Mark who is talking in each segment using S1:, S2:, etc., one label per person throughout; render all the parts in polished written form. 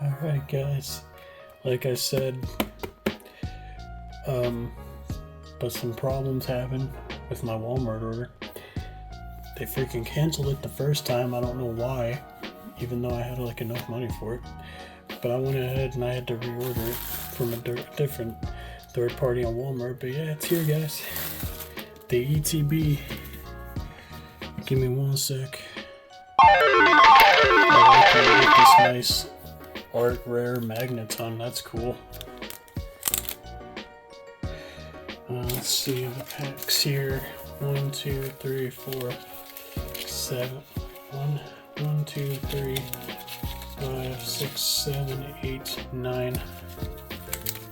S1: Alright guys, like I said, but some problems happened with my Walmart order. They freaking canceled it the first time, I don't know why, even though I had like enough money for it. But I went ahead and I had to reorder it from a different third party on Walmart. But yeah, it's here guys, the ETB. Give me one sec. I like how you get this nice art rare magneton, that's cool. Let's see the packs here. 1, 2, 3, 4, 7. 1, 2, 3, 5, 6, 7, 8, 9.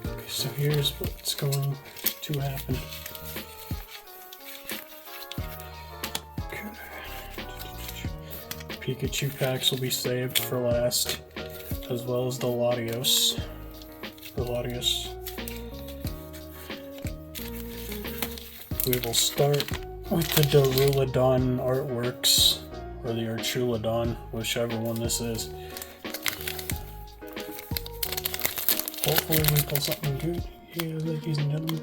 S1: Okay, so here's what's going to happen. Okay. Pikachu packs will be saved for last, as well as the Latios. We will start with the Darulodon artworks, or the Archulodon, whichever one this is. Hopefully we pull something good here, ladies and gentlemen.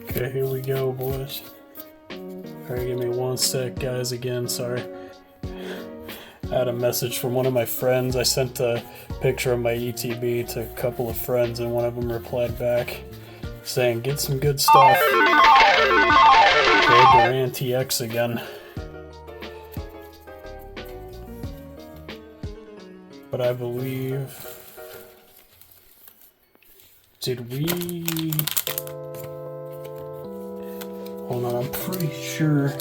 S1: Okay, here we go, boys. Alright, give me one sec, guys, again, sorry. I had a message from one of my friends. I sent a picture of my ETB to a couple of friends, and one of them replied back saying, get some good stuff. Okay, Duran TX again. But I believe... Did we... Hold on, I'm pretty sure...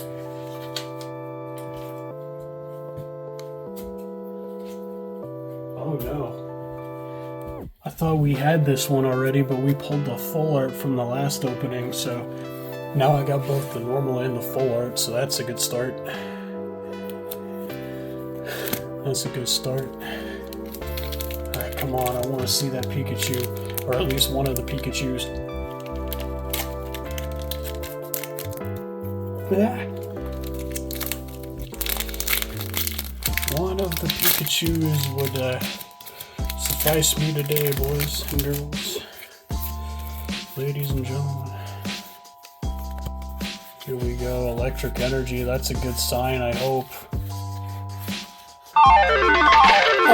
S1: Oh no. I thought we had this one already, but we pulled the full art from the last opening, so now I got both the normal and the full art, so that's a good start. That's a good start. Alright, come on, I want to see that Pikachu, or at least one of the Pikachus. Yeah. One of the Pikachus would suffice me today, boys and girls, ladies and gentlemen. Here we go, electric energy, that's a good sign, I hope.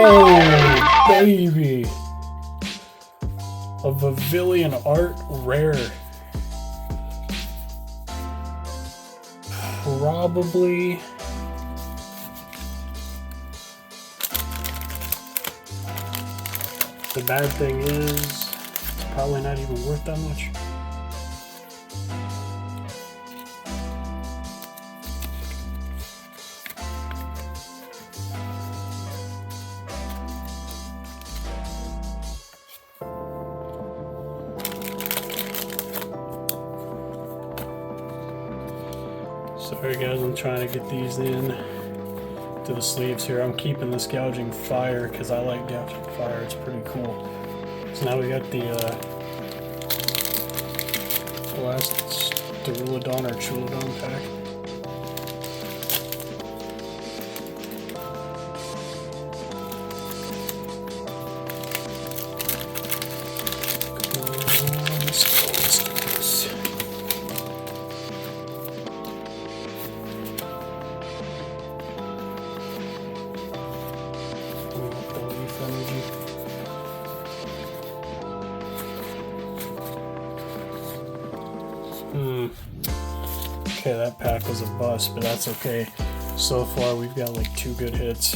S1: Oh, baby! A Pavilion Art Rare. Probably... The bad thing is, it's probably not even worth that much. Sorry guys, I'm trying to get these in to the sleeves here. I'm keeping this Gouging Fire because I like Gouging Fire, it's pretty cool. So now we got the last Darulodon or Chulodon pack. Let's do this. Okay, that pack was a bust, but that's okay. So far, we've got like 2 good hits,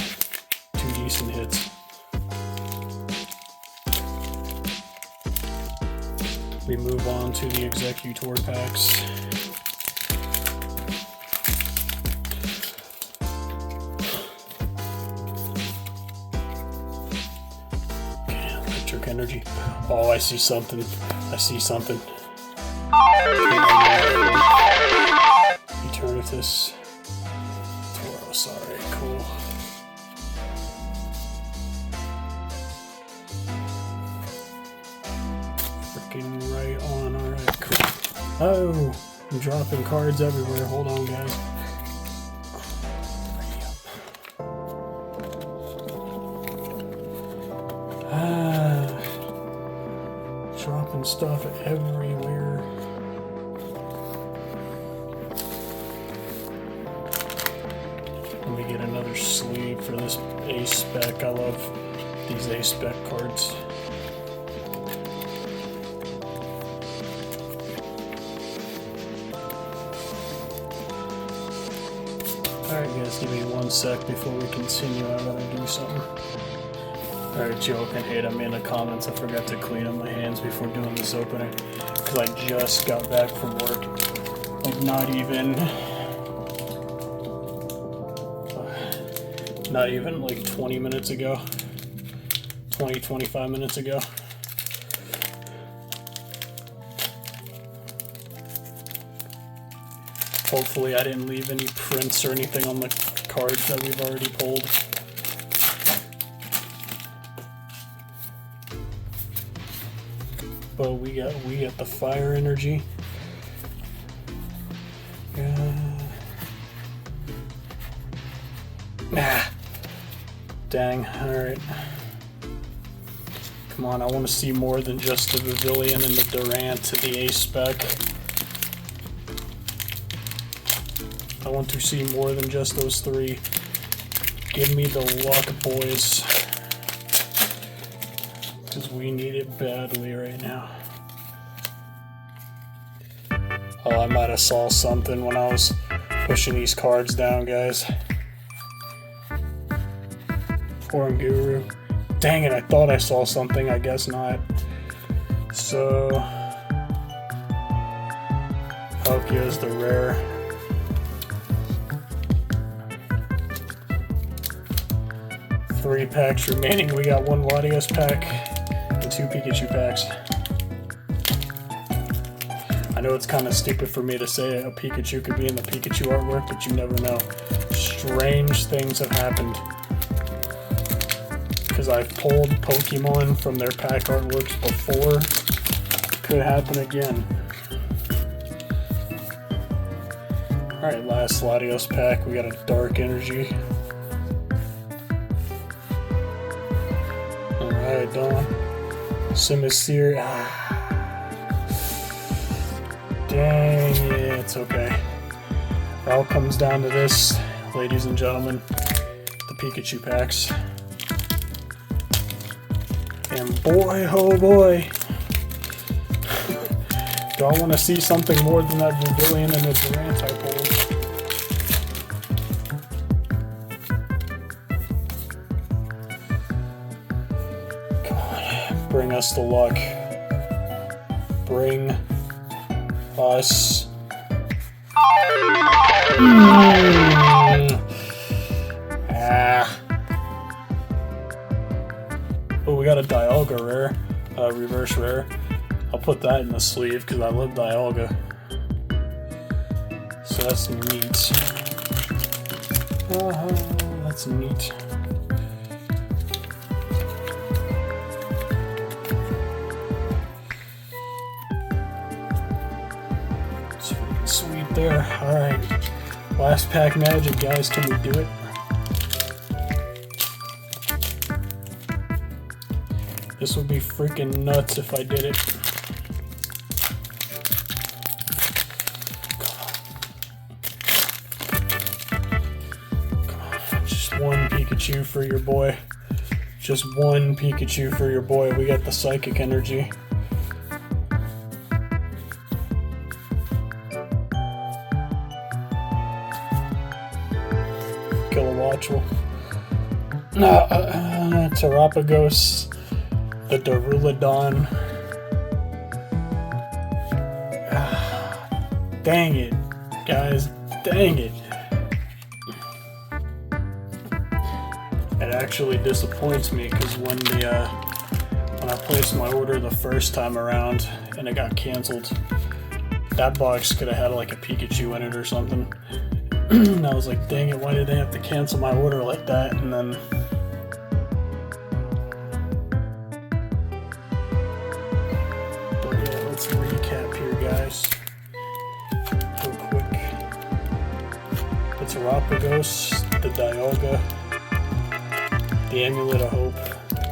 S1: 2 decent hits. We move on to the Executor packs. Okay, electric energy. Oh, I see something. I see something. Eternatus. Tauros, alright, cool. fucking right on. Alright, cool. Oh, I'm dropping cards everywhere. Hold on, guys. Dropping stuff everywhere. Let me get another sleeve for this ace spec. I love these ace spec cards. Alright guys, give me 1 sec before we continue. I gotta do something. Alright, joke and hate on me in the comments. I forgot to clean up my hands before doing this opening. Because I just got back from work. Like not even like 20 minutes ago. 25 minutes ago. Hopefully I didn't leave any prints or anything on the cards that we've already pulled. But we got the fire energy. Dang, alright. Come on, I want to see more than just the Pavilion and the Durant to the ace spec. I want to see more than just those three. Give me the luck, boys. Because we need it badly right now. Oh, I might have saw something when I was pushing these cards down, guys. Foreign Guru. Dang it, I thought I saw something. I guess not. So... Palkio's the rare. Three packs remaining. We got one Latios pack and 2 Pikachu packs. I know it's kind of stupid for me to say a Pikachu could be in the Pikachu artwork, but you never know. Strange things have happened. Because I've pulled Pokemon from their pack artworks before. Could happen again. Alright, last Latios pack. We got a Dark Energy. Alright, Dawn. Simisear. Dang it, it's okay. It all comes down to this, ladies and gentlemen. The Pikachu packs. And boy, oh boy. Do I want to see something more than that Pavilion and the Durant I pulled? Come on, bring us the luck. Bring us. Oh, we got a Dialga rare, reverse rare. I'll put that in the sleeve because I love Dialga. So that's neat. That's neat. It's freaking sweet there. Alright. Last pack magic, guys. Can we do it? This would be freaking nuts if I did it. Come on. Just one Pikachu for your boy. Just one Pikachu for your boy. We got the Psychic Energy. Kilowattrel. Terapagos. The Darulodon. Dang it, guys. Dang it. It actually disappoints me because when I placed my order the first time around and it got canceled, that box could have had like a Pikachu in it or something. And I was like, dang it, why did they have to cancel my order like that? And then recap here, guys. Real quick. The Terapagos, the Dialga, the Amulet of Hope,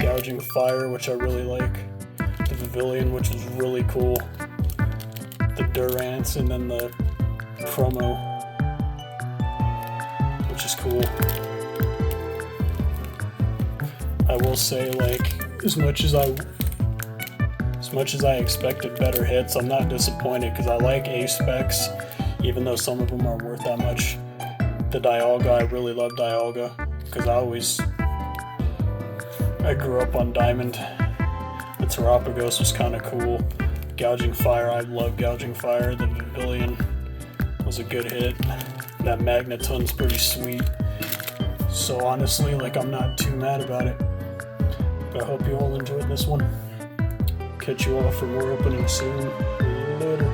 S1: Gouging Fire, which I really like, the Pavilion, which was really cool, the Durance, and then the promo, which is cool. I will say, like, as much as I expected better hits, I'm not disappointed because I like A specs, even though some of them aren't worth that much. The Dialga, I really love Dialga because I grew up on Diamond. The Terapagos was kind of cool. Gouging Fire, I love Gouging Fire. The Pavilion was a good hit. That Magneton's pretty sweet. So honestly, like, I'm not too mad about it. But I hope you all enjoyed this one. Catch you all for more openings soon. Later.